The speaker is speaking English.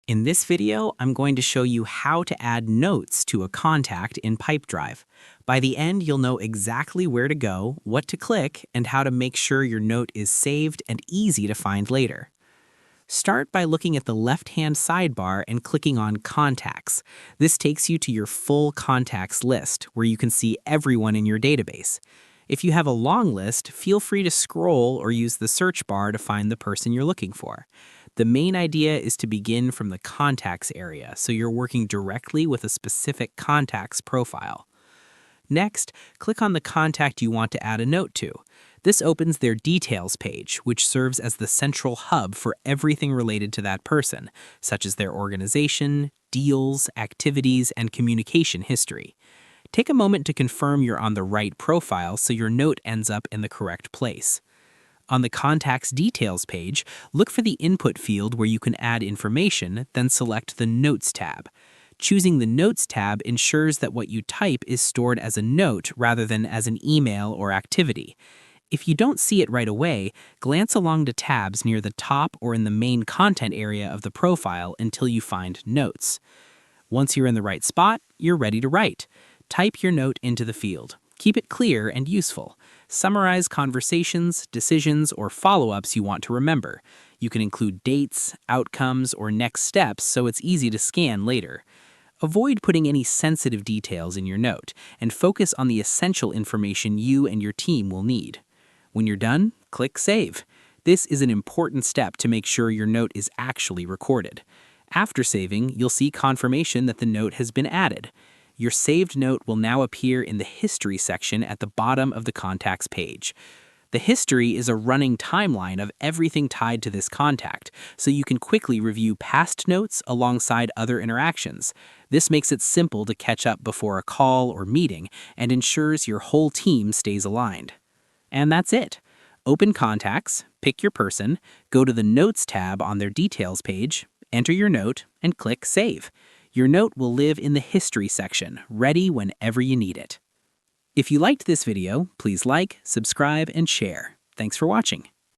In this video, I'm going to show you how to add notes to a contact in Pipedrive. By the end, you'll know exactly where to go, what to click, and how to make sure your note is saved and easy to find later. Start by looking at the left-hand sidebar and clicking on Contacts. This takes you to your full contacts list, where you can see everyone in your database. If you have a long list, feel free to scroll or use the search bar to find the person you're looking for. The main idea is to begin from the contacts area, so you're working directly with a specific contact's profile. Next, click on the contact you want to add a note to. This opens their details page, which serves as the central hub for everything related to that person, such as their organization, deals, activities, and communication history. Take a moment to confirm you're on the right profile so your note ends up in the correct place. On the Contacts Details page, look for the Input field where you can add information, then select the Notes tab. Choosing the Notes tab ensures that what you type is stored as a note rather than as an email or activity. If you don't see it right away, glance along the tabs near the top or in the main content area of the profile until you find Notes. Once you're in the right spot, you're ready to write. Type your note into the field. Keep it clear and useful. Summarize conversations, decisions, or follow-ups you want to remember. You can include dates, outcomes, or next steps so it's easy to scan later. Avoid putting any sensitive details in your note, and focus on the essential information you and your team will need. When you're done, click Save. This is an important step to make sure your note is actually recorded. After saving, you'll see confirmation that the note has been added. Your saved note will now appear in the History section at the bottom of the Contacts page. The history is a running timeline of everything tied to this contact, so you can quickly review past notes alongside other interactions. This makes it simple to catch up before a call or meeting and ensures your whole team stays aligned. And that's it. Open Contacts, pick your person, go to the Notes tab on their Details page, enter your note, and click Save. Your note will live in the History section, ready whenever you need it. If you liked this video, please like, subscribe, and share. Thanks for watching.